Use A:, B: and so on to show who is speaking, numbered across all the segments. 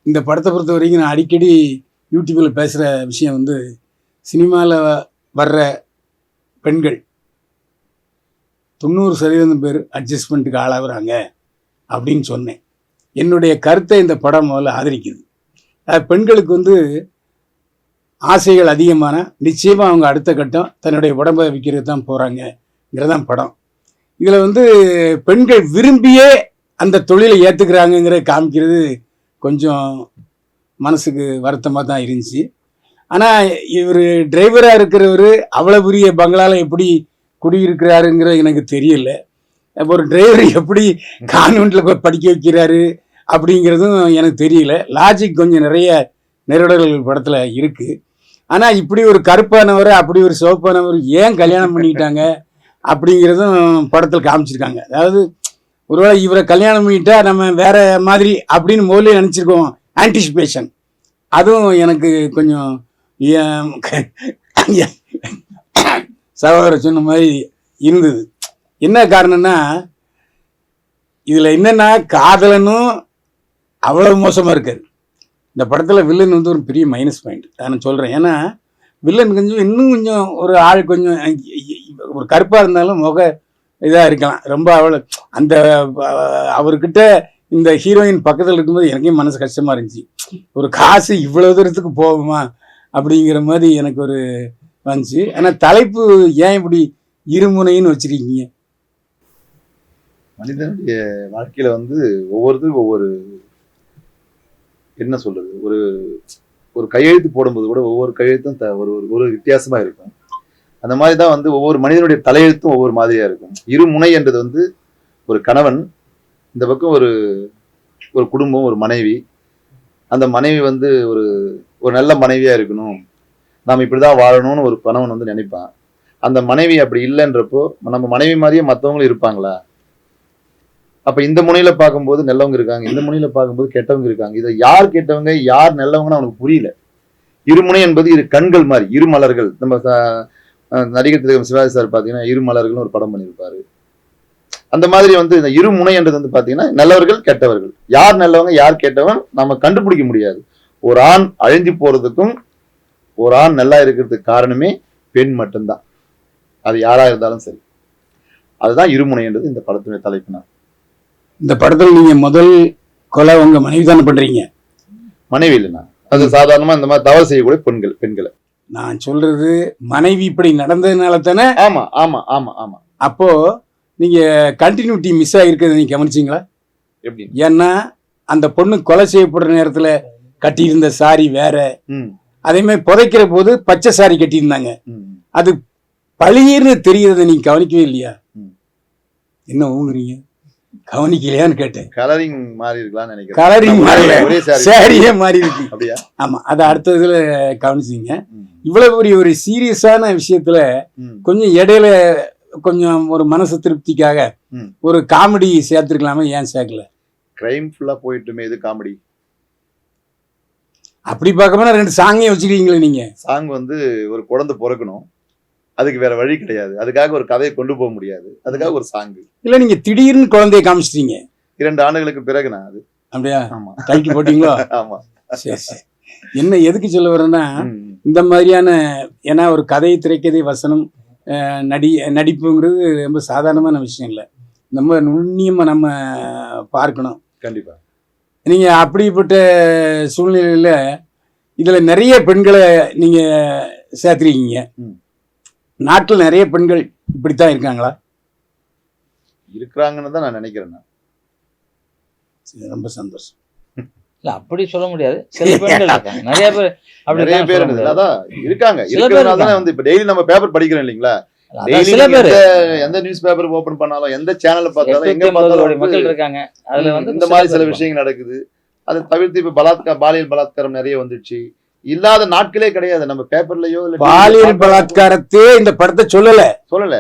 A: இந்த படத்தை பொறுத்த வரைக்கும் நான் அடிக்கடி யூடியூப்பில் பேசுகிற விஷயம் வந்து சினிமாவில் வர்ற பெண்கள் 90% பேர் அட்ஜஸ்ட்மெண்ட்டுக்கு ஆளாகிறாங்க அப்படின்னு சொன்னேன். என்னுடைய கருத்தை இந்த படம் முதல்ல ஆதரிக்குது. பெண்களுக்கு வந்து ஆசைகள் அதிகமான நிச்சயமாக அவங்க அடுத்த கட்டம் தன்னுடைய உடம்பை விற்கிறது தான் போகிறாங்கிறதான் படம். இதில் வந்து பெண்கள் விரும்பியே அந்த தொழிலை ஏற்றுக்கிறாங்கங்கிற காமிக்கிறது கொஞ்சம் மனசுக்கு வருத்தமாக தான் இருந்துச்சு. ஆனால் இவர் டிரைவராக இருக்கிறவர் அவ்வளோ பெரிய பங்களாவில் எப்படி குடியிருக்கிறாருங்கிறது எனக்கு தெரியல. ஒரு டிரைவர் எப்படி கான்வென்ட்டில் படிக்க வைக்கிறாரு அப்படிங்கிறதும் எனக்கு தெரியல. லாஜிக் கொஞ்சம் நிறைய நெருடல்கள் படத்தில் இருக்குது. ஆனால் இப்படி ஒரு கருப்பானவர் அப்படி ஒரு சிவப்பானவர் ஏன் கல்யாணம் பண்ணிக்கிட்டாங்க அப்படிங்கிறதும் படத்தில் காமிச்சிருக்காங்க. அதாவது ஒருவேளை இவரை கல்யாணம் பண்ணிட்டா நம்ம வேற மாதிரி அப்படின்னு முதல்ல நினச்சிருக்கோம், ஆன்டிசிபேஷன். அதுவும் எனக்கு கொஞ்சம் சகோதரர் சொன்ன மாதிரி இருந்தது. என்ன காரணம்னா இதில் என்னென்னா காதலனும் அவ்வளோ மோசமாக இருக்காரு. இந்த படத்தில் வில்லன் வந்து ஒரு பெரிய மைனஸ் பாயிண்ட் நான் சொல்கிறேன். ஏன்னா வில்லன் கொஞ்சம் இன்னும் கொஞ்சம் ஒரு ஆள் கொஞ்சம் ஒரு கருப்பாக இருந்தாலும் முக இதாக இருக்கலாம். ரொம்ப அவ்வளோ அந்த அவர்கிட்ட இந்த ஹீரோயின் பக்கத்தில் இருக்கும்போது எனக்கே மனசு கஷ்டமாக இருந்துச்சு. ஒரு காசு இவ்வளோ தூரத்துக்கு போகுமா அப்படிங்கிற மாதிரி எனக்கு ஒரு வந்துச்சு. ஆனால் தலைப்பு ஏன் இப்படி இருமுனைன்னு வச்சிருக்கீங்க?
B: மனிதனுடைய வாழ்க்கையில வந்து ஒவ்வொருத்தருக்கும் ஒவ்வொரு என்ன சொல்றது, ஒரு ஒரு கையெழுத்து போடும்போது கூட ஒவ்வொரு கையெழுத்தும் ஒரு ஒரு வித்தியாசமா இருக்கும். அந்த மாதிரி தான் வந்து ஒவ்வொரு மனிதனுடைய தலையெழுத்தும் ஒவ்வொரு மாதிரியா இருக்கும். இருமுனை என்றது வந்து ஒரு கணவன், இந்த பக்கம் ஒரு ஒரு குடும்பம், ஒரு மனைவி. அந்த மனைவி வந்து ஒரு ஒரு நல்ல மனைவியா இருக்கணும், நாம் இப்படிதான் வாழணும்னு ஒரு கணவன் வந்து நினைப்பான். அந்த மனைவி அப்படி இல்லைன்றப்போ நம்ம மனைவி மாதிரியே மற்றவங்களும் இருப்பாங்களா? அப்ப இந்த முனையில பார்க்கும்போது நல்லவங்க இருக்காங்க, இந்த முனையில பார்க்கும்போது கெட்டவங்க இருக்காங்க. இதை யார் கெட்டவங்க யார் நல்லவங்கன்னு அவனுக்கு புரியல. இருமுனை என்பது இரு கண்கள் மாதிரி, இரு மலர்கள். நம்ம நடிகர் திலகம் சிவாஜி சார் பார்த்தீங்கன்னா இரு மலர்கள்னு ஒரு படம் பண்ணியிருப்பாரு. அந்த மாதிரி வந்து இந்த இருமுனை என்றது வந்து பார்த்தீங்கன்னா நல்லவர்கள் கெட்டவர்கள், யார் நல்லவங்க யார் கெட்டவன் நம்ம கண்டுபிடிக்க முடியாது. ஒரு ஆண் அழிஞ்சு போறதுக்கும் ஒரு ஆண் நல்லா இருக்கிறதுக்கு காரணமே பெண் மட்டும்தான், அது யாரா இருந்தாலும் சரி. அதுதான் இருமுனை என்றது இந்த படத்துடைய தலைப்புனா.
A: இந்த படத்தில் நீங்க முதல் கொலை உங்க மனைவி தானே பண்றீங்க?
B: மனைவி இல்லைன்னா அது சாதாரணமா இந்த மாதிரி தவறு செய்யக்கூடிய பெண்களை
A: நான் சொல்றது மனைவி இப்படி நடந்ததுனால தானே.
B: ஆமா ஆமா ஆமா ஆமா.
A: அப்போ நீங்க கண்டினியூட்டி மிஸ் ஆகிருக்கிறத நீங்க கவனிச்சிங்களா?
B: எப்படி?
A: ஏன்னா அந்த பொண்ணு கொலை செய்யப்படுற நேரத்துல கட்டியிருந்த சாரி வேற, அதே மாதிரி புதைக்கிற போது பச்சை சாரி கட்டியிருந்தாங்க. அது பழியர்னு தெரியறத நீங்க கவனிக்கவே இல்லையா? என்ன ஊங்குறீங்க? கவனிக்கலையான்னு கேட்டேன்.
B: கலரிங் மாறி இருக்கலாம்னு நினைக்கிறேன்.
A: கலரிங் மாறல, சாரியே மாறி இருக்கு. அப்படியா? ஆமா, அதை அடுத்த இதுல கவனிச்சிங்க. இவ்வளவு பெரிய ஒரு சீரியஸான விஷயத்துல கொஞ்சம் இடையில கொஞ்சம் ஒரு மனசு திருப்திக்காக ஒரு காமெடி சேர்த்துருக்கலாமே, ஏன் சேர்க்கல?
B: கிரைம் ஃபுல்லா போயிட்டுமே, இது காமெடி.
A: அப்படி பார்க்கணும்னா 2 சாங்கே வச்சுக்கிறீங்களே நீங்க.
B: சாங் வந்து ஒரு குழந்தை பிறக்கணும், அதுக்கு வேற வழி கிடையாது, அதுக்காக ஒரு கதையை கொண்டு போக முடியாது, அதுக்காக ஒரு சாங். இல்ல
A: நீங்க திடீர்னு குழந்தைய காமிச்சிட்டீங்க
B: 2 ஆண்டுகளுக்கு பிறகு. நான் அது
A: அப்படியா? ஆமா, டைட்டில் போட்டீங்களோ?
B: ஆமா.
A: சரி சரி. என்ன எதுக்கு சொல்ல வரேன்னா, இந்த மாதிரியான, ஏன்னா ஒரு கதை, திரைக்கதை, வசனம், நடிப்புங்கிறது ரொம்ப சாதாரணமான விஷயம் இல்லை. நம்ம நுண்ணியமா நம்ம பார்க்கணும்.
B: கண்டிப்பா.
A: நீங்க அப்படிப்பட்ட சூழ்நிலையில இதுல நிறைய பெண்களை நீங்க சேர்த்துருக்கீங்க. நாட்டில் நிறைய பெண்கள் இப்படித்தான் இருக்காங்களா?
B: இருக்கிறாங்கன்னு தான் நான் நினைக்கிறேன்.
A: ரொம்ப சந்தோஷம்.
C: இல்ல அப்படி சொல்ல முடியாது, சில பெண்கள் இருக்காங்க, நிறைய பேர் அப்படி
B: நிறைய பேர் அதான் இருக்காங்க. இருக்கிறதுனால வந்து இப்ப டெய்லி நம்ம பேப்பர் படிக்கிறோம் இல்லைங்களா?
C: சில பேர்
B: எந்த நியூஸ் பேப்பர் ஓபன் பண்ணாலும், எந்த சேனல்ல பார்த்தாலும், எங்க பார்த்தாலும்
C: மக்கள் இருக்காங்க. அதுல வந்து
B: இந்த மாதிரி சில விஷயங்கள் நடக்குது. அதை தவிர்த்து இப்ப பாலியல் பலாத்காரம் நிறைய வந்துச்சு. இல்லாத நாட்களே கிடையாது. நம்ம பேப்பர்லயோ இல்ல
A: பாலியல் பலாத்காரத்தே இந்த படத்தை சொல்லல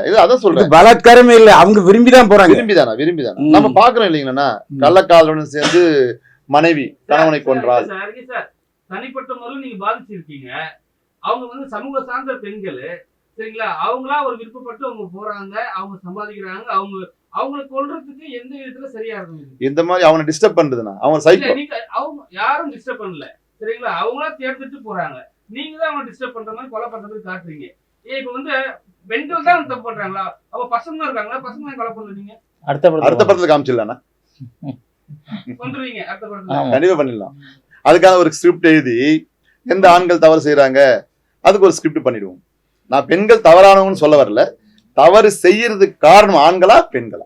B: இது அதான் சொல்றேன்.
A: பலாத்காரமே இல்ல, அவங்க விரும்பிதான் போறாங்க.
B: விரும்பிதானா நம்ம பாக்குறோம் இல்லைங்களா? கள்ளக்காதலுடன் சேர்ந்து மனைவி கணவனை கொன்றாள்.
D: தனிப்பட்ட முறையில் நீங்க பாதிச்சிருக்கீங்க. அவங்க வந்து சமூக சார்ந்த பெண்கள் சரிங்களா? அவங்களா ஒரு விருப்பப்பட்டு அவங்க போறாங்க, அவங்க சம்பாதிக்கிறாங்க, அவங்களுக்கு கொல்றதுக்கு எந்த விதத்துல சரியா இருக்கும் இது?
B: இந்த மாதிரி அவனை டிஸ்டர்ப் பண்றதுன்னா அவன்
D: இல்ல
B: சைக்கோ.
D: நீங்க அவங்க யாரும் டிஸ்டர்ப் பண்ணல, சரிங்களா? அவங்களா தேர்ந்தெடுத்து போறாங்க. நீங்க தான் அவங்களை டிஸ்டர்ப் பண்ற மாதிரி கொலை பண்ற மாதிரி காட்டுறீங்க. இப்ப வந்து பெண்கள் தான் தப்பு பண்றாங்களா? அப்ப பசங்க இருக்காங்களா? பசங்க கொலை பண்ணுவீங்க,
C: அடுத்த
B: அடுத்த
C: படத்துல
B: படத்துல காமிச்சிடலாம்னா
D: கொன்றுவீங்க அடுத்த படத்துல.
C: ஆமா.
B: கண்டிப்பா பண்ணிடலாம். அதுக்காக ஒரு ஸ்கிரிப்ட் எழுதி எந்த ஆண்கள் தவறு செய்யறாங்க அதுக்கு ஒரு ஸ்கிரிப்ட் பண்ணிடுவோம். நான் பெண்கள் தவறானவங்கன்னு சொல்ல வரல, தவறு செய்யறதுக்கு காரணம் ஆண்களா பெண்களா?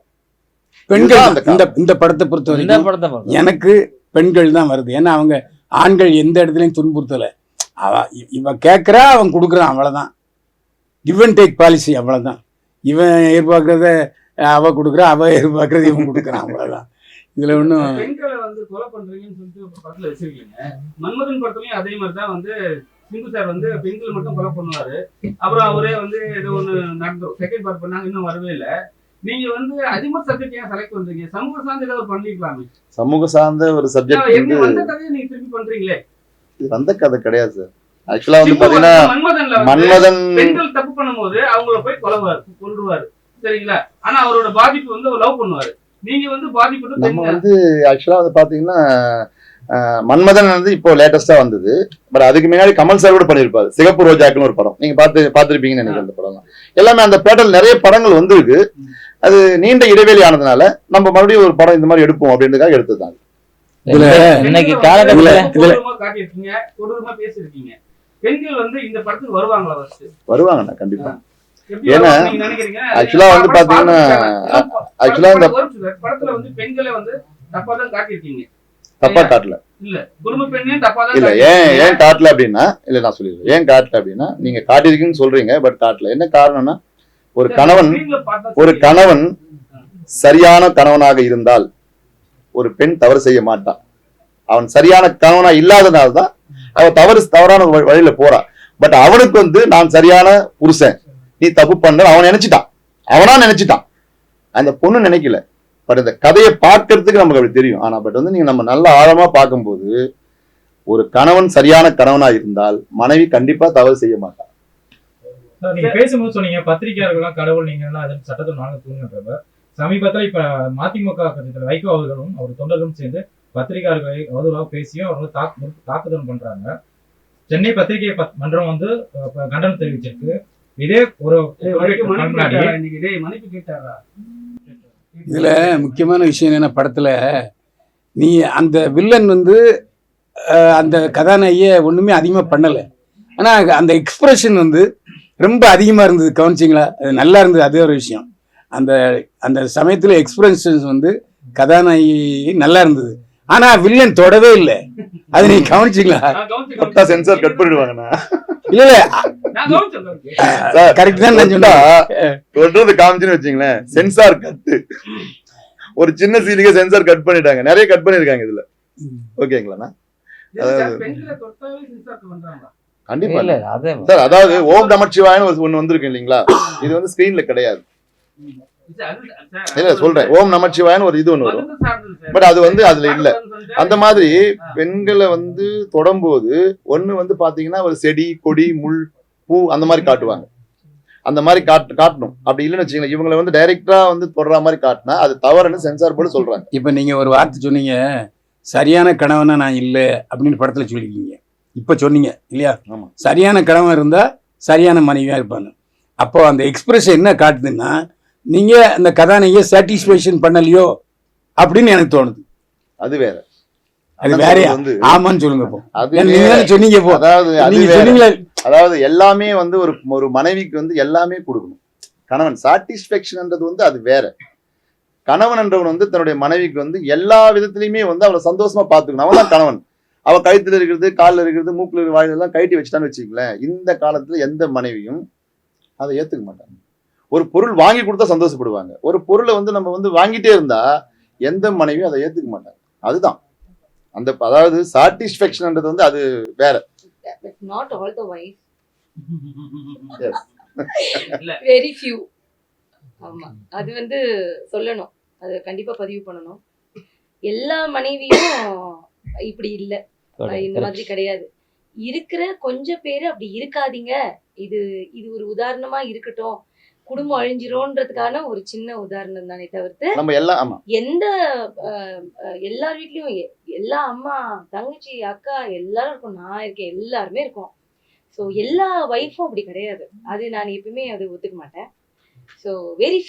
A: பெண்கள்
B: இதுதான்
A: தான்.
B: அந்த
A: இந்த படத்தை பொறுத்த
C: இந்த
A: வரைக்கும்
C: படத்தை பார்க்கணும்.
A: எனக்கு பெண்கள் தான் வருது. ஏன்னா அவங்க ஆண்கள் எந்த இடத்துலையும் துன்புறுத்தலை. இவன் கேட்குறா, அவன் கொடுக்குறான், அவ்வளோதான். கிவ் அண்ட் டேக் பாலிசி, அவ்வளோதான். இவன் எதிர்பார்க்கறத அவ கொடுக்குறா, அவ எதிர்பார்க்கறத இவன் கொடுக்குறான், அவ்வளோதான். இதுல ஒன்றும்
D: பெண்களை வந்து கொலை பண்றீங்கன்னு சொல்லிட்டு ஒரு படத்துல வச்சிருக்கீங்க. மன்மதன் படத்துலயும் அதே மாதிரி தான் வந்து சிந்து சார் வந்து பெண்களை மட்டும் கொலை பண்ணுவாரு. அப்புறம் அவரே வந்து ஏதோ ஒண்ணு நடந்தோம், செகண்ட் பார்ட் பண்ணாங்க, இன்னும் வரவே இல்லை. நீங்க வந்து அதிகமா சப்ஜெக்ட் ஏன் செலக்ட் பண்றீங்க? சமூக சார்ந்த ஏதாவது பண்ணிக்கலாமே.
B: சமூக சார்ந்த ஒரு சப்ஜெக்ட்
D: என்ன
B: வந்து
D: வந்த கதையை நீங்க திருப்பி பண்றீங்களே.
B: இது வந்த கதை கிடையாது சார். ஆக்சுவலா வந்து
D: சிம்பு
B: பாத்தீங்கன்னா
D: மன்மதன்ல வந்து
B: மன்மதன்
D: பெண்கள் தப்பு பண்ணும்போது அவங்கள போய் கொல்லுவாரு, சரிங்களா? ஆனா அவரோட பாதிப்பு வந்து அவர் லவ் பண்ணுவாரு. நீங்க வந்து பாதிப்பு
B: நம்ம
D: பெண்கள்.
B: வந்து ஆக்சுவலா வந்து பாத்தீங்கன்னா மன்மதன் வந்து இப்போ லேட்டஸ்டா வந்தது. பட் அதுக்கு முன்னாடி கமல் சார் கூட பண்ணிருப்பாரு, சிகப்பு ரோஜாக்குன்னு ஒரு படம். நீங்க பாத்துருப்பீங்கன்னு நினைக்கிறேன். அந்த படம் எல்லாமே அந்த பேட்டல் நிறைய படங்கள் வந்திருக்கு. அது நீண்ட இடைவெளி ஆனதுனால நம்ம மறுபடியும் ஒரு படம் இந்த மாதிரி எடுப்போம் அப்படின்றதுக்காக எடுத்ததுதான்.
C: இன்னைக்கு
D: பெண்களை
C: காலகட்டத்துல
D: வந்து கொடூரமா காட்டியிருக்கீங்க, கொடூரமா பேசியிருக்கீங்க. பெண்கள் வந்து இந்த படத்துக்கு வருவாங்களா? ஃபர்ஸ்ட்
B: வருவாங்கண்ணா கண்டிப்பா.
D: எப்படி
B: ஏன்னா,
D: வருவாங்க நீங்க நினைக்கிறீங்க?
B: actually வந்து பாத்தீங்கன்னா, actually இந்த
D: படத்துல வந்து பெண்களை வந்து தப்பா தான் காட்டியிருக்கீங்க.
B: தப்பா காட்டல.
D: இல்ல குடும்ப பெண்ணையும் தப்பா தான்
B: இல்ல
D: காட்டியிருக்கீங்க.
B: ஏன் காட்டல அப்படின்னா, இல்ல நான் சொல்லிடுறேன் ஏன் காட்டல அப்படின்னா, நீங்க காட்டியிருக்கீங்கன்னு சொல்றீங்க பட் காட்டல. என்ன காரணம்னா, ஒரு கணவன்
D: ஸ்கிரீன்ல பார்த்தா
B: ஒரு
D: சரி.
B: கணவன் சரியான கணவனாக இருந்தால் ஒரு பெண் தவறு செய்ய மாட்டான். அவன் சரியான கணவனா இல்லாதனால்தான் அவ தவறான வழியில போறா. பட் அவனுக்கு வந்து நான் சரியான புருஷன், நீ தப்பு பண்ண அவன் நினைச்சிட்டான், அவனா நினைச்சிட்டான், அந்த பொண்ணு நினைக்கல. பட் இந்த கதையை பார்க்கறதுக்கு நமக்கு அப்படி தெரியும். ஆனா பட் வந்து நீங்க நம்ம நல்ல ஆழமா பார்க்கும்போது ஒரு கணவன் சரியான கணவனா இருந்தால் மனைவி கண்டிப்பா தவறு செய்ய மாட்டான்.
E: நீங்க பேசும்போது சொன்னீங்க பத்திரிகையாளர்கள்லாம் கடவுள் நீங்க எல்லாம் அதன் சட்டத்தை நாங்க தூங்குன்றப்ப சமீபத்துல இப்ப மதிமுக கட்சியில் வைகோ அவர்களும் அவர் தொண்டர்களும் சேர்ந்து பத்திரிகையாளர்களை அவதூறாக பேசியும் அவர்கள் தாக்குதல் பண்றாங்க. சென்னை பத்திரிகை மன்றம் வந்து கண்டனம் தெரிவிச்சிருக்கு. இதே ஒரு முன்னாடி
D: மன்னிப்பு கேட்டாரா?
A: இதுல முக்கியமான விஷயம் என்னன்னா, படத்துல நீ அந்த வில்லன் வந்து அந்த கதாநாயகியை ஒண்ணுமே அதிகமா பண்ணல. ஆனா அந்த எக்ஸ்பிரஷன் வந்து ரொம்ப அதிகமா இருந்தது. கவனிச்சிங்களா? அது நல்லா இருந்தது. அதே ஒரு விஷயம். அந்த அந்த சமயத்துல எக்ஸ்பிரஷன்ஸ் வந்து கதாநாயகி நல்லா இருந்தது. ஆனா வில்லன் தொடவே இல்லை. அது நீங்க கவனிச்சிங்களா?
B: சென்சார் கட் பண்ணிடுவாங்கண்ணா.
A: இல்ல இல்ல கரெக்ட் தான் நான் சொன்னா.
B: சொல்றது காமிச்சுன்னு வச்சுங்களேன், சென்சார் கட்டு ஒரு சின்ன சீனுக்கு சென்சார் கட் பண்ணிட்டாங்க. நிறைய கட் பண்ணிருக்காங்க இதுல. ஓகேங்களா? கண்டிப்பா
C: இல்ல அதே
B: சார். அதாவது ஓம் நமச்சிவாயன்னு ஒண்ணு வந்திருக்கு இல்லீங்களா? இது வந்து ஸ்கிரீன்ல கிடையாது. இல்ல சொல்றேன், ஓம் நமச்சிவாயன்னு ஒரு இது ஒண்ணு வரும். பட் அது வந்து அதுல இல்ல. அந்த மாதிரி பெண்களை வந்து தொடும்போது ஒண்ணு வந்து பாத்தீங்கன்னா ஒரு செடி கொடி முள் பூ அந்த மாதிரி காட்டுவாங்க. அந்த மாதிரி காட்டணும். அப்படி இல்லைன்னு வச்சுக்கோங்களேன், இவங்களை வந்து டைரக்டா வந்து தொடர மாதிரி காட்டினா அது தவறுன்னு சென்சார் போர்டு சொல்றாங்க.
A: இப்ப நீங்க ஒரு வார்த்தை சொன்னீங்க, சரியான கணவனா நான் இல்லை அப்படின்னு படத்துல சொல்லிருக்கீங்க. இப்ப சொன்னீங்க இல்லையா?
B: ஆமா.
A: சரியான கணவன் இருந்தா சரியான மனைவியா இருப்பாங்க. அப்போ அந்த எக்ஸ்பிரஷன் என்ன காட்டுதுன்னா, நீங்க அந்த கதாநாயகியை சாட்டிஸ்பேக்ஷன் பண்ணலையோ அப்படின்னு எனக்கு தோணுது.
B: அது வேற.
A: அது வேறையா?
B: வந்து
A: ஆமான்னு சொல்லுங்க. இப்போ
B: அது
A: நீங்க தானே சொன்னீங்க. இப்போ
B: அதாவது அது
A: நீங்க
B: வேற.
A: சொன்னீங்களா?
B: அதாவது எல்லாமே வந்து ஒரு மனைவிக்கு வந்து எல்லாமே கொடுக்கணும். கணவன் சாட்டிஸ்பேக்ஷன்ன்றது வந்து அது வேற. கணவன் என்றவன் வந்து தன்னுடைய மனைவிக்கு வந்து எல்லா விதத்திலயுமே வந்து அவளை சந்தோஷமா பாத்துக்கணும். அவன் தான் கணவன். அவ கழுத்துல இருக்கிறது, காலில் இருக்கிறது, மூக்குல இருக்கிற வாயிலெல்லாம் கழட்டி வச்சுட்டான்னு வச்சுக்கங்களேன், இந்த காலத்துல எந்த மனைவியும் அதை ஏத்துக்க மாட்டாங்க. ஒரு பொருள் வாங்கி கொடுத்தா சந்தோஷப்படுவாங்க. ஒரு பொருளை வந்து நம்ம வந்து வாங்கிட்டே இருந்தா எந்த மனைவியும் அதை ஏத்துக்க மாட்டாங்க. அதுதான் அந்த அதாவது சாட்டிஸ்பேக்ஷன்ன்றது வந்து அது வேற.
F: But not all the wives.
B: Yes.
F: Very few. ஆமா, அது வந்து சொல்லணும். அது கண்டிப்பா பதிவு பண்ணணும். எல்லா மனைவியும் இப்படி இல்ல, இந்த மாதிரி கிடையாது. இருக்கிற கொஞ்சம் பேரு அப்படி இருக்காதீங்க இது இது ஒரு உதாரணமா இருக்கட்டும், குடும்பம் அழிஞ்சிரோன்றதுக்கான ஒரு சின்ன உதாரணம் தானே தவிர்த்து
B: நம்ம எல்லாம் ஆமா
F: எந்த எல்லார் வீட்லயும் எல்லா அம்மா தங்கச்சி அக்கா எல்லாரும் இருக்கும், நான் இருக்கேன், எல்லாருமே இருக்கோம். ஸோ எல்லா ஒய்ஃபும் அப்படி கிடையாது. அது நான் எப்பவுமே அது ஒத்துக்க மாட்டேன். ஸோ வெரி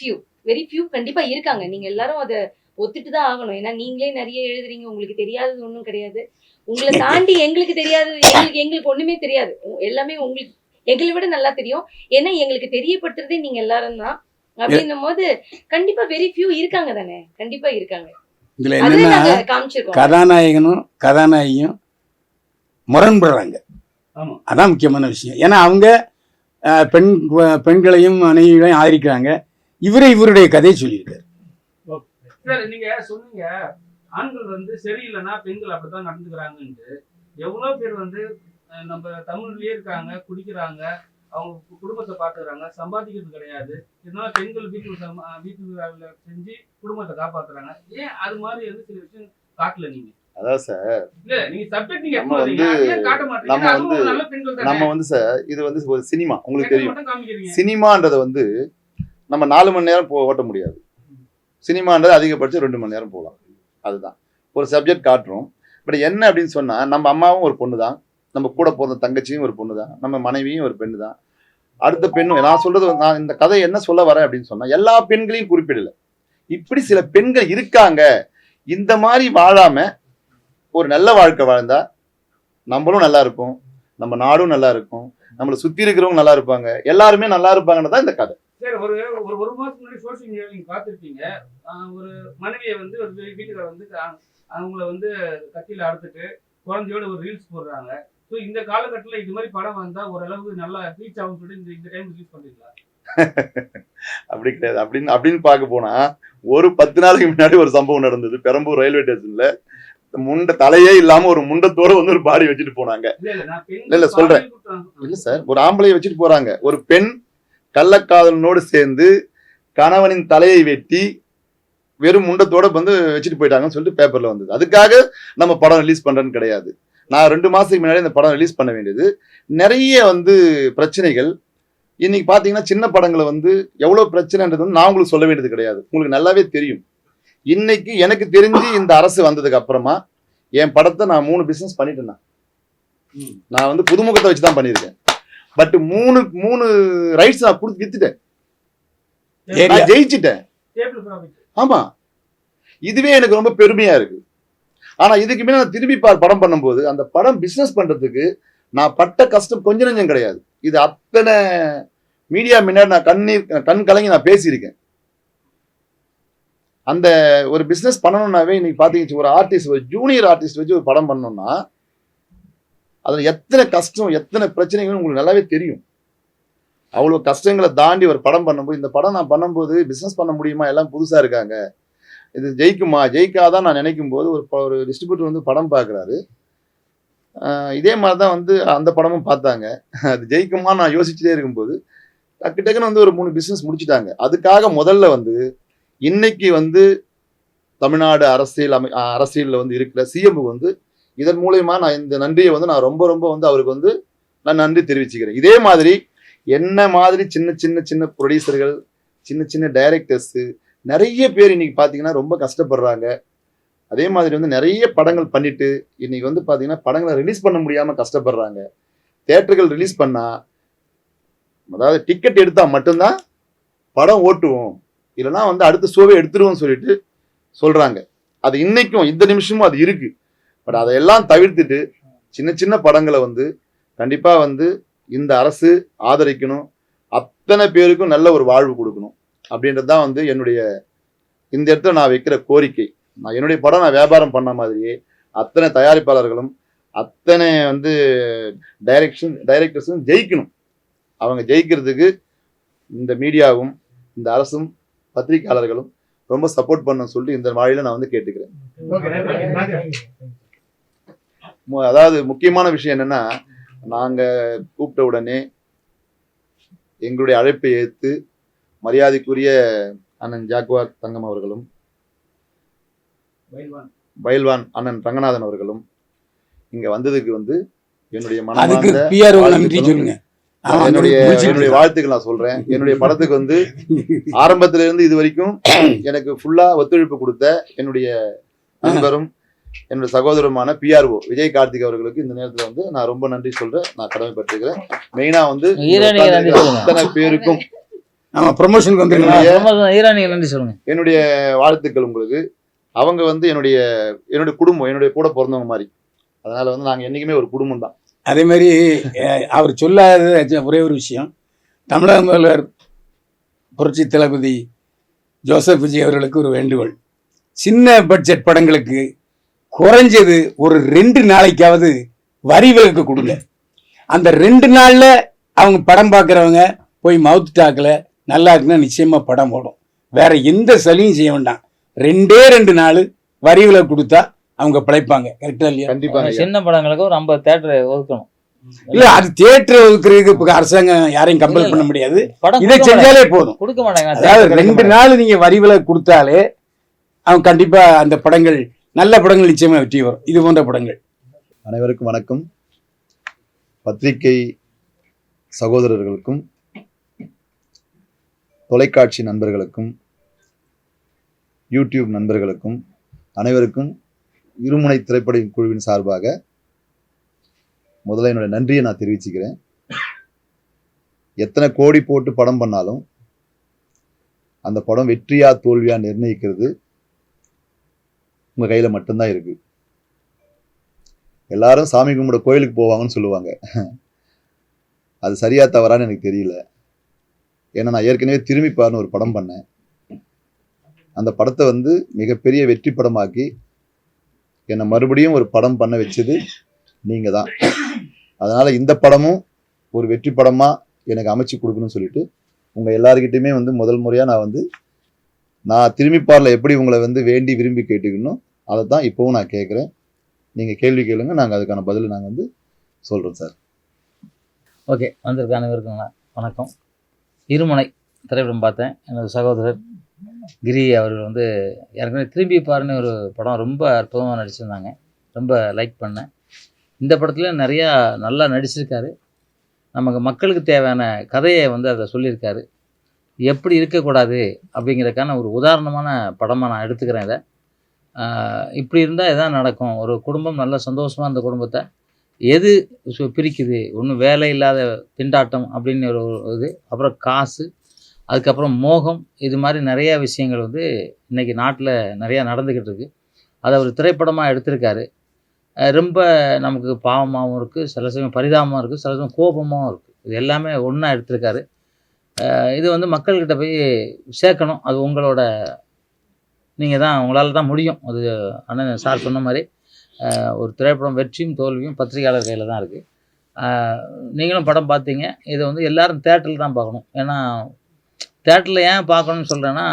F: ஃபியூ கண்டிப்பா இருக்காங்க. நீங்க எல்லாரும் அதை ஒத்துட்டு தான் ஆகணும். ஏன்னா நீங்களே நிறைய எழுதுறீங்க, உங்களுக்கு தெரியாதது ஒன்றும் கிடையாது. உங்களை தாண்டி எங்களுக்கு தெரியாதது எங்களுக்கு ஒண்ணுமே தெரியாது. எல்லாமே உங்களுக்கு எங்களை விட நல்லா தெரியும். ஏன்னா எங்களுக்கு தெரியப்படுத்துறதே நீங்க எல்லாரும் தான். அப்படின்னும் போது கண்டிப்பா வெரி ஃபியூ இருக்காங்க தானே, கண்டிப்பா இருக்காங்க.
A: இதுல
F: அதுல
A: என்னன்னா
F: நாங்க காமிச்சிருக்கோம்.
A: கதாநாயகனும் கதாநாயகியும் முரண்படுறாங்க.
D: ஆமா.
A: அதான் முக்கியமான விஷயம். ஏன்னா அவங்க பெண்களையும் மனைவிகளையும் ஆதரிக்கிறாங்க. இவருடைய கதையை சொல்லியிருக்காரு.
D: சார் நீங்க சொன்னீங்க ஆண்கள் வந்து சரியில்லைன்னா பெண்கள் அப்படித்தான் நடந்துக்கிறாங்கன்ட்டு. எவ்வளவு பேர் வந்து நம்ம தமிழ்லயே இருக்காங்க, குடிக்கிறாங்க, அவங்க குடும்பத்தை பாத்துக்கிறாங்க, சம்பாதிக்கிறது கிடையாது. இதனால பெண்கள் வீட்டு வேலை செஞ்சு குடும்பத்தை காப்பாத்துறாங்க. ஏன் அது மாதிரி வந்து சில விஷயம் காட்டல நீங்க?
B: அதாவது சார்
D: இல்ல நீங்க சப்ஜெக்ட் நீங்க
B: நம்ம
D: எடுத்து வரீங்க, ஏன் காட்ட மாட்டீங்க?
B: நம்ம
D: அதுவும் ஒரு நல்ல பெண்கள் தானே.
B: நம்ம வந்து சார் இது வந்து ஒரு சினிமா, உங்களுக்கு
D: பெண்கள்
B: தெரியும்.
D: மட்டும் காமிக்கிறீங்க.
B: சினிமான்றது வந்து நம்ம 4 மணி நேரம் ஓட்ட முடியாது. சினிமான்றது அதிகபட்சம் 2 மணி நேரம் போகலாம். அதுதான் ஒரு சப்ஜெக்ட் காட்டுறோம். பட் என்ன அப்படின்னு சொன்னா, நம்ம அம்மாவும் ஒரு பொண்ணு தான், நம்ம கூட பிறந்த தங்கச்சியும் ஒரு பொண்ணு தான், நம்ம மனைவியும் ஒரு பெண்ணு தான், அடுத்த பெண்ணும். நான் சொல்றது, நான் இந்த கதை என்ன சொல்ல வரேன் அப்படின்னு சொன்னா, எல்லா பெண்களையும் குறிப்பிடல. இப்படி சில பெண்கள் இருக்காங்க. இந்த மாதிரி வாழாம ஒரு நல்ல வாழ்க்கை வாழ்ந்தா நம்மளும் நல்லா இருப்போம், நம்ம நாடும் நல்லா இருக்கும், நம்மளை சுத்தி இருக்கிறவங்க நல்லா இருப்பாங்க, எல்லாருமே நல்லா இருப்பாங்கன்னு தான் இந்த கதை.
D: சரி, ஒரு மாசம் முன்னாடி சோசியல் மீடியாவில் நீங்க பார்த்துருப்பீங்க. ஒரு மனைவியை வந்து ஒரு வீட்டுக்கார வந்து அவங்கள வந்து கத்தியில அறுத்துட்டு குழந்தையோட ஒரு ரீல்ஸ் போடுறாங்க. ஸோ இந்த காலகட்டத்தில் இது மாதிரி படம் வந்தா ஓரளவுக்கு நல்லா ரீச் ஆகும் சொல்லிட்டு இந்த டைம் ரிலீஸ் பண்றீங்களா?
B: அப்படி கிடையாது. அப்படின்னு பார்க்க போனா ஒரு 10 நாளைக்கு முன்னாடி ஒரு சம்பவம் நடந்தது. பெரம்பூர் ரயில்வே ஸ்டேஷன்ல தலையே இல்லாம ஒரு முண்டத்தோட வந்து ஒரு பாடி வச்சுட்டு போனாங்க. இல்ல சொல்றேன். இல்ல சார், ஒரு ஆம்பளையை வச்சுட்டு போறாங்க. ஒரு பெண் கள்ளக்காதலனோடு சேர்ந்து கணவனின் தலையை வெட்டி வெறும் முண்டத்தோட வந்து வச்சுட்டு போயிட்டாங்கன்னு சொல்லிட்டு பேப்பர்ல வந்தது. அதுக்காக நம்ம படம் ரிலீஸ் பண்றேன்னு கிடையாது. நான் 2 மாசத்துக்கு முன்னாடி இந்த படம் ரிலீஸ் பண்ண வேண்டியது. நிறைய வந்து பிரச்சனைகள். இன்னைக்கு பாத்தீங்கன்னா சின்ன படங்களை வந்து எவ்வளவு பிரச்சனைன்றது வந்து நான் உங்களுக்கு சொல்ல வேண்டியது கிடையாது, உங்களுக்கு நல்லாவே தெரியும். இன்னைக்கு எனக்கு தெரிஞ்சு இந்த அரசு வந்ததுக்கு அப்புறமா என் படத்தை நான் 3 பிசினஸ் பண்ணிட்டேன். நான் வந்து புதுமுகத்தை வச்சுதான் பண்ணியிருக்கேன். பட் 3 ரைட்ஸ் நான் கொடுத்து வித்துட்டேன், நான் ஜெயிச்சிட்டேன். ஆமா, இதுவே எனக்கு ரொம்ப பெருமையா இருக்கு. ஆனா இதுக்கு மேல நான் திரும்பி படம் பண்ணும்போது அந்த படம் பிசினஸ் பண்றதுக்கு நான் பட்ட கஷ்டம் கொஞ்சம் நெஞ்சம் கிடையாது. இது அத்தனை மீடியா முன்னாடி நான் கண் கலங்கி நான் பேசியிருக்கேன். அந்த ஒரு பிசினஸ் பண்ணணும்னாவே இன்னைக்கு பாத்தீங்கன்னா ஒரு ஆர்டிஸ்ட், ஒரு ஜூனியர் ஆர்டிஸ்ட் வச்சு ஒரு படம் பண்ணணும்னா அதுல எத்தனை கஷ்டம், எத்தனை பிரச்சனைகள் உங்களுக்கு நல்லாவே தெரியும். அவ்வளவு கஷ்டங்களை தாண்டி ஒரு படம் பண்ணும்போது, இந்த படம் நான் பண்ணும்போது பிசினஸ் பண்ண முடியுமா, எல்லாம் புதுசா இருக்காங்க, இது ஜெயிக்குமா ஜெயிக்காதான் நான் நினைக்கும் போது ஒரு டிஸ்ட்ரிபியூட்டர் வந்து படம் பார்க்குறாரு. இதே மாதிரி தான் வந்து அந்த படமும் பார்த்தாங்க. அது ஜெயிக்குமா நான் யோசிச்சுட்டே இருக்கும்போது டக்குன்னு வந்து ஒரு 3 பிசினஸ் முடிச்சுட்டாங்க. அதுக்காக முதல்ல வந்து இன்னைக்கு வந்து தமிழ்நாடு அரசியல்ல வந்து இருக்கிற சிஎம் வந்து இதன் மூலயமா நான் இந்த நன்றியை வந்து நான் ரொம்ப ரொம்ப வந்து அவருக்கு வந்து நான் நன்றி தெரிவிச்சுக்கிறேன். இதே மாதிரி என்ன மாதிரி சின்ன ப்ரொடியூசர்கள், சின்ன டைரக்டர்ஸ் நிறைய பேர் இன்னைக்கு பாத்தீங்கன்னா ரொம்ப கஷ்டப்படுறாங்க. அதே மாதிரி வந்து நிறைய படங்கள் பண்ணிட்டு இன்னைக்கு வந்து பாத்தீங்கன்னா படங்களை ரிலீஸ் பண்ண முடியாம கஷ்டப்படுறாங்க. தியேட்டர்கள் ரிலீஸ் பண்ணா, அதாவது டிக்கெட் எடுத்தா மட்டும்தான் படம் ஓட்டுவோம், இல்லைன்னா வந்து அடுத்த ஷோவை எடுத்துருவோம் சொல்லிட்டு சொல்றாங்க. அது இன்னைக்கும் இந்த நிமிஷமும் அது இருக்கு. பட் அதையெல்லாம் தவிர்த்துட்டு சின்ன படங்களை வந்து கண்டிப்பா வந்து இந்த அரசு ஆதரிக்கணும், அத்தனை பேருக்கும் நல்ல ஒரு வாழ்வு கொடுக்கணும் அப்படின்றது தான் வந்து என்னுடைய இந்த இடத்துல நான் வைக்கிற கோரிக்கை. நான் என்னுடைய படம் நான் வியாபாரம் பண்ண மாதிரியே அத்தனை தயாரிப்பாளர்களும் அத்தனை வந்து டைரக்டர்ஸும் ஜெயிக்கணும். அவங்க ஜெயிக்கிறதுக்கு இந்த மீடியாவும் இந்த அரசும் பத்திரிகையாளர்களும் ரொம்ப சப்போர்ட் பண்ண சொல்லிட்டு இந்த வாயில நான் வந்து கேட்டுக்கிறேன். அதாவது முக்கியமான விஷயம் என்னன்னா, நாங்க கூப்பிட்ட உடனே எங்களுடைய அழைப்பை ஏற்று மரியாதைக்குரிய அண்ணன் ஜாக்குவார் தங்கம் அவர்களும் பயில்வான் அண்ணன் ரங்கநாதன் அவர்களும் இங்க வந்ததுக்கு வந்து என்னுடைய மனமார்ந்த
A: நன்றி சொல்லுங்க. அவன்
B: என்னுடைய
A: முடிச்சிட்டு
B: என்னுடைய வாழ்த்துக்கள் நான் சொல்றேன். என்னுடைய படத்துக்கு வந்து ஆரம்பத்துல இருந்து இது வரைக்கும் எனக்கு ஃபுல்லா ஒத்துழைப்பு கொடுத்த என்னுடைய நண்பரும் என்னுடைய சகோதரருமான PRO விஜய் கார்த்திக் அவர்களுக்கு இந்த நேரத்துல வந்து நான் ரொம்ப நன்றி சொல்றேன். நான் கடமைப்பட்டிருக்கிறேன். மெயினா வந்து
C: ஈரானிக்கு நன்றி சொல்லுங்க.
B: அத்தனை பேருக்கும்
A: ஆமா ப்ரொமோஷனுக்கு வந்துருக்கீங்க.
C: ஈரானிக்கு நன்றி சொல்லுங்க.
B: என்னுடைய வாழ்த்துக்கள் உங்களுக்கு. அவங்க வந்து என்னுடைய குடும்பம், என்னுடைய கூட பிறந்தவங்க மாதிரி. அதனால வந்து நாங்க என்னைக்குமே ஒரு குடும்பம் தான்.
A: அதே மாதிரி அவர் சொல்லாத ஒரே ஒரு விஷயம், தமிழக முதல்வர் புரட்சி தளபதி ஜோசப் விஜய் அவர்களுக்கு ஒரு வேண்டுகோள். சின்ன பட்ஜெட் படங்களுக்கு குறைஞ்சது ஒரு 2 நாளைக்காவது வரி விலக்கு கொடுங்க. அந்த 2 நாள்ல அவங்க படம் பார்க்குறவங்க போய் மவுத் டாக்கில் நல்லா இருக்குன்னா நிச்சயமா படம் ஓடும். வேற எந்த சலுகையும் செய்ய வேண்டாம். 2 நாள் வரி விலக்கு கொடுத்தா அவங்க பிழைப்பாங்க. கரெக்டா இல்லையா?
B: கண்டிப்பாங்க ஐயா.
C: சின்ன படங்களுக்கு ஒரு 50 தியேட்டர் ஒதுக்கணும்.
A: இல்ல அது தியேட்டர் ஒதுக்குறதுக்கு இப்ப அரசாங்கம் யாரையும் கம்பல் பண்ண முடியாது.
C: படம்
A: இதை செஞ்சாலே போதும்.
C: கொடுக்க மாட்டாங்க.
A: அதாவது 2 நாள் நீங்க வரி விலக்கு கொடுத்தாலே அவங்க கண்டிப்பா அந்த படங்கள், நல்ல படங்கள் நிச்சயமா வெற்றி வரும். இது போன்ற படங்கள்.
B: அனைவருக்கும் வணக்கம். பத்திரிகை சகோதரர்களுக்கும் தொலைக்காட்சி நண்பர்களுக்கும் யூடியூப் நண்பர்களுக்கும் அனைவருக்கும் இருமுனை திரைப்பட குழுவின் சார்பாக முதல்ல என்னோட நன்றியை நான் தெரிவிச்சுக்கிறேன். எத்தனை கோடி போட்டு படம் பண்ணாலும் அந்த படம் வெற்றியா தோல்வியா நிர்ணயிக்கிறது உங்க கையில மட்டும்தான் இருக்கு. எல்லாரும் சாமி கும்பிட கோயிலுக்கு போவாங்கன்னு சொல்லுவாங்க. அது சரியா தவறான்னு எனக்கு தெரியல. ஏன்னா நான் ஏற்கனவே திரும்பி பாருன்னு ஒரு படம் பண்ணேன். அந்த படத்தை வந்து மிகப்பெரிய வெற்றி படமாக்கி என்னை மறுபடியும் ஒரு படம் பண்ண வச்சது நீங்க தான். அதனால இந்த படமும் ஒரு வெற்றி படமா எனக்கு அமைச்சு கொடுக்கணும்னு சொல்லிட்டு உங்க எல்லாருக்கிட்டையுமே வந்து முதல் முறையா நான் திரும்பி பாரில் எப்படி உங்களை வந்து வேண்டி விரும்பி கேட்டுக்கணும் அதை தான் இப்போவும் நான் கேட்குறேன். நீங்க கேள்வி கேளுங்க, நாங்கள் அதுக்கான பதில் நாங்கள் வந்து சொல்றோம் சார்.
C: ஓகே, வந்திருக்க அனைவருக்குங்களா வணக்கம். இருமுனை திரைப்படம் பார்த்தேன். எனது சகோதரர் கிரி அவர்கள் வந்து ஏற்கனவே திரும்பி பாருன்னு ஒரு படம் ரொம்ப அற்புதமாக நடிச்சிருந்தாங்க. ரொம்ப லைக் பண்ணேன். இந்த படத்துலையும் நிறையா நல்லா நடிச்சிருக்காரு. நமக்கு மக்களுக்கு தேவையான கதையை வந்து அதை சொல்லியிருக்காரு. எப்படி இருக்கக்கூடாது அப்படிங்கிறதுக்கான ஒரு உதாரணமான படமாக நான் எடுத்துக்கிறேன் இதை. இப்படி இருந்தால் எதான் நடக்கும், ஒரு குடும்பம் நல்ல சந்தோஷமாக அந்த குடும்பத்தை எது பிரிக்குது, ஒன்றும் வேலை இல்லாத திண்டாட்டம் அப்படின்னு ஒரு இது, அப்புறம் காசு, அதுக்கப்புறம் மோகம், இது மாதிரி நிறையா விஷயங்கள் வந்து இன்றைக்கி நாட்டில் நிறையா நடந்துக்கிட்டு இருக்குது. அதை ஒரு திரைப்படமாக எடுத்திருக்காரு. ரொம்ப நமக்கு பாவமாகவும் இருக்குது, சில சமயம் பரிதாபமாக இருக்குது, சில சமயம் கோபமாகவும் இருக்குது. இது எல்லாமே ஒன்றா எடுத்திருக்காரு. இது வந்து மக்கள்கிட்ட போய் சேர்க்கணும். அது உங்களோட, நீங்கள் தான், உங்களால் தான் முடியும். அது அண்ணன் சார் சொன்ன மாதிரி ஒரு திரைப்படம் வெற்றியும் தோல்வியும் பத்திரிகையாளர் கையில் தான் இருக்குது. நீங்களும் படம் பார்த்தீங்க. இதை வந்து எல்லோரும் தேட்டரில் தான் பார்க்கணும். ஏன்னா தேட்டரில் ஏன் பார்க்கணும்னு சொல்கிறேன்னா,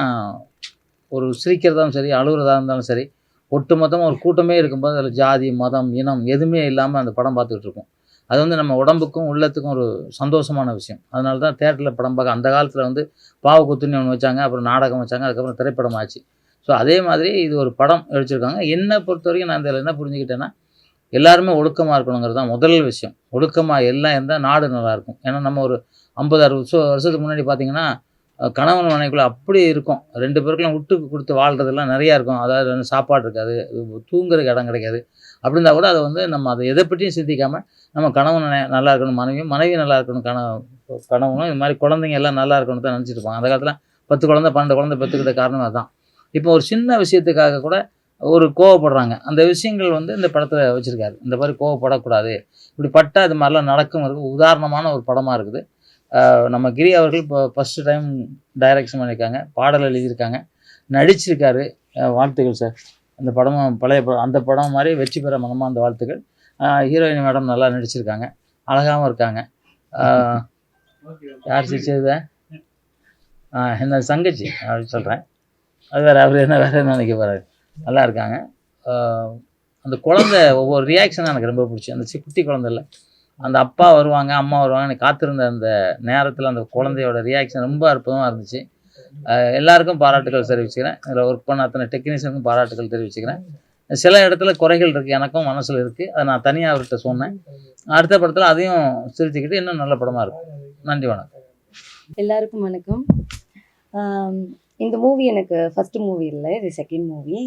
C: ஒரு சிரிக்கிறதாலும் சரி, அழுகிறதா இருந்தாலும் சரி, ஒட்டு மொத்தமாக ஒரு கூட்டமே இருக்கும்போது அதில் ஜாதி, மதம், இனம் எதுவுமே இல்லாமல் அந்த படம் பார்த்துக்கிட்டு இருக்கோம். அது வந்து நம்ம உடம்புக்கும் உள்ளத்துக்கும் ஒரு சந்தோஷமான விஷயம். அதனால தான் தேட்டரில் படம் பார்க்க, அந்த காலத்தில் வந்து பாவக்குத்துன்னு ஒன்று வச்சாங்க, அப்புறம் நாடகம் வச்சாங்க, அதுக்கப்புறம் திரைப்படம் ஆச்சு. ஸோ அதே மாதிரி இது ஒரு படம் எடுத்திருக்காங்க. என்னை பொறுத்த வரைக்கும் நான் இதில் என்ன புரிஞ்சுக்கிட்டேன்னா, எல்லாருமே ஒழுக்கமாக இருக்கணுங்கிறது தான் முதல் விஷயம். ஒழுக்கமாக எல்லாம் இருந்தால் நாடு நல்லாயிருக்கும். ஏன்னா நம்ம ஒரு 50-60 வருஷத்துக்கு முன்னாடி பார்த்திங்கன்னா கணவன் மனைவிக்குள்ள அப்படி இருக்கும். 2 பேருக்குலாம் விட்டு கொடுத்து வாழ்கிறதெல்லாம் நிறையா இருக்கும். அதாவது சாப்பாடு இருக்காது, தூங்குறதுக்கு இடம் கிடைக்காது. அப்படி இருந்தால் கூட அதை வந்து நம்ம அதை எதை பற்றியும் சிந்திக்காமல் நம்ம கணவன் நல்லா இருக்கணும், மனைவி நல்லா இருக்கணும், கணவனும் இது மாதிரி குழந்தைங்க எல்லாம் நல்லா இருக்கணும் தான் நினச்சிட்டு இருப்பாங்க. அந்த காலத்தில் 10 குழந்தை 12 குழந்தை பெற்றுக்கிட்ட காரணம் அதுதான். இப்போ ஒரு சின்ன விஷயத்துக்காக கூட ஒரு கோவப்படுறாங்க. அந்த விஷயங்கள் வந்து இந்த படத்தில் வச்சுருக்காரு. இந்த மாதிரி கோவப்படக்கூடாது, இப்படி பட்டால் இது மாதிரிலாம் நடக்குங்கிறது உதாரணமான ஒரு படமாக இருக்குது. நம்ம கிரி அவர்கள் இப்போ ஃபஸ்ட்டு டைம் டைரக்ஷன் பண்ணியிருக்காங்க, பாடல் எழுதியிருக்காங்க, நடிச்சிருக்காரு. வாழ்த்துக்கள் சார். அந்த படமும் பழைய அந்த படம் மாதிரி வெற்றி பெற மனமார்ந்த வாழ்த்துக்கள். ஹீரோயின் மேடம் நல்லா நடிச்சிருக்காங்க, அழகாகவும் இருக்காங்க. யார் சிரிச்சது? என்ன தங்கச்சி அப்படின்னு சொல்கிறேன். அது வேறு, அவர் என்ன வேறு என்ன நினைக்க போகிறாரு. நல்லா இருக்காங்க. அந்த குழந்தை ஒவ்வொரு ரியாக்ஷனும் எனக்கு ரொம்ப பிடிச்சி. அந்த குட்டி குழந்தை இல்லை, அந்த அப்பா வருவாங்க, அம்மா வருவாங்க, எனக்கு காத்திருந்த அந்த நேரத்தில் அந்த குழந்தையோட ரியாக்ஷன் ரொம்ப அற்புதமாக இருந்துச்சு. எல்லாருக்கும் பாராட்டுகள் தெரிவிச்சுக்கிறேன். இதில் ஒர்க் பண்ண அத்தனை டெக்னீஷியனுக்கும் பாராட்டுகள் தெரிவிச்சுக்கிறேன். சில இடத்துல குறைகள் இருக்குது, எனக்கும் மனசில் இருக்குது. அதை நான் தனியாக அவர்கிட்ட சொன்னேன். அடுத்த படத்தில் அதையும் சிரிச்சுக்கிட்டு இன்னும் நல்ல படமாக இருக்கும். நன்றி, வணக்கம்.
F: எல்லாருக்கும் வணக்கம். இந்த மூவி எனக்கு ஃபர்ஸ்ட் மூவி இல்லை, இது செகண்ட் மூவி.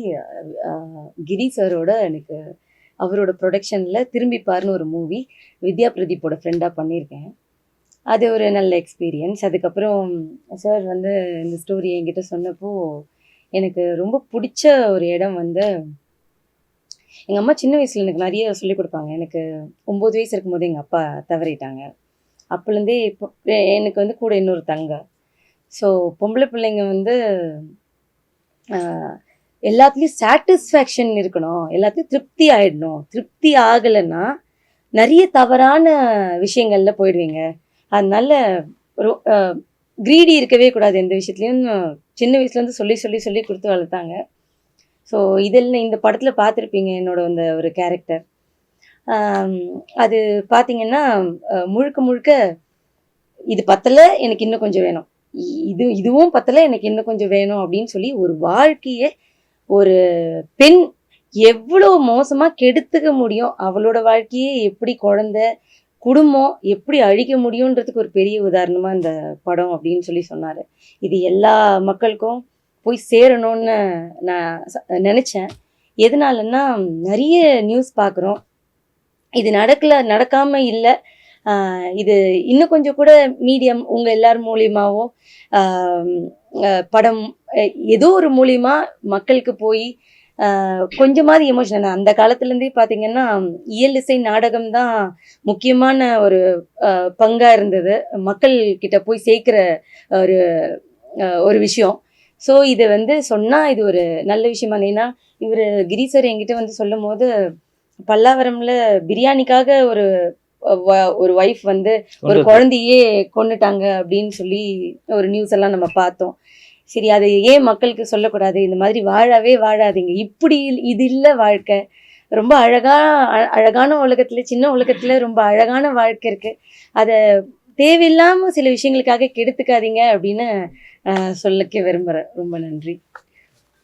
F: கிரி சாரோட எனக்கு அவரோட ப்ரொடக்ஷனில் திரும்பி பாருன்னு ஒரு மூவி வித்யா பிரதீப்போட ஃப்ரெண்டாக பண்ணியிருக்கேன். அது ஒரு நல்ல எக்ஸ்பீரியன்ஸ். அதுக்கப்புறம் சார் வந்து இந்த ஸ்டோரி என்கிட்ட சொன்னப்போ எனக்கு ரொம்ப பிடிச்ச ஒரு இடம் வந்து, எங்கள் அம்மா சின்ன வயசில் எனக்கு நிறைய சொல்லிக் கொடுப்பாங்க. எனக்கு 9 வயசு இருக்கும்போது எங்கள் அப்பா தவறிட்டாங்க. அப்போலேருந்தே இப்போ எனக்கு வந்து கூட இன்னொரு தங்க. ஸோ பொம்பளை பிள்ளைங்க வந்து எல்லாத்துலேயும் சாட்டிஸ்ஃபேக்ஷன் இருக்கணும், எல்லாத்துலேயும் திருப்தி ஆகிடணும். திருப்தி ஆகலைன்னா நிறைய தவறான விஷயங்களில் போயிடுவீங்க. அதனால ஒரு க்ரீடி இருக்கவே கூடாது எந்த விஷயத்துலையும். சின்ன வயசுலேருந்து சொல்லி சொல்லி சொல்லி கொடுத்து வளர்த்தாங்க. ஸோ இதெல்லாம் இந்த படத்தில் பார்த்துருப்பீங்க என்னோட அந்த ஒரு கேரக்டர். அது பார்த்தீங்கன்னா முழுக்க முழுக்க இது பத்தலை, எனக்கு இன்னும் கொஞ்சம் வேணும், இதுவும் பத்தலை, எனக்கு இன்னும் கொஞ்சம் வேணும் அப்படின்னு சொல்லி ஒரு வாழ்க்கையை ஒரு பெண் எவ்வளோ மோசமாக கெடுத்துக்க முடியும், அவளோட வாழ்க்கையே எப்படி குழந்தை குடும்பம் எப்படி அழிக்க முடியுன்றதுக்கு ஒரு பெரிய உதாரணமாக இந்த படம் அப்படின்னு சொல்லி சொன்னார். இது எல்லா மக்களுக்கும் போய் சேரணும்னு நான் நினச்சேன். எதனாலன்னா நிறைய நியூஸ் பார்க்குறோம், இது நடக்காமல் இல்லை, இது இன்னும் கொஞ்சம் கூட மீடியம் உங்கள் எல்லார் மூலியமாகவோ படம் ஏதோ ஒரு மூலியமா மக்களுக்கு போய் கொஞ்சமாவது எமோஷனல். அந்த காலத்துலேருந்தே பார்த்தீங்கன்னா இயல் இசை நாடகம் தான் முக்கியமான ஒரு பங்காக இருந்தது, மக்கள் கிட்ட போய் சேர்க்குற ஒரு விஷயம். ஸோ இதை வந்து சொன்னால் இது ஒரு நல்ல விஷயமா. ஏன்னா இவர் கிரீசர் என்கிட்ட வந்து சொல்லும் போது, பல்லாவரம்ல பிரியாணிக்காக ஒரு ஒய்ஃப் வந்து ஒரு குழந்தையே கொண்டுட்டாங்க அப்படின்னு சொல்லி ஒரு நியூஸ் எல்லாம் நம்ம பார்த்தோம். சரி, அதை ஏன் மக்களுக்கு சொல்லக்கூடாது? இந்த மாதிரி வாழவே வாழாதீங்க, இப்படி இது இல்லை வாழ்க்கை, ரொம்ப அழகான உலகத்தில், சின்ன உலகத்தில் ரொம்ப அழகான வாழ்க்கை இருக்குது, அதை தேவையில்லாமல் சில விஷயங்களுக்காக கெடுத்துக்காதீங்க அப்படின்னு சொல்லிக்க விரும்புகிறேன். ரொம்ப நன்றி.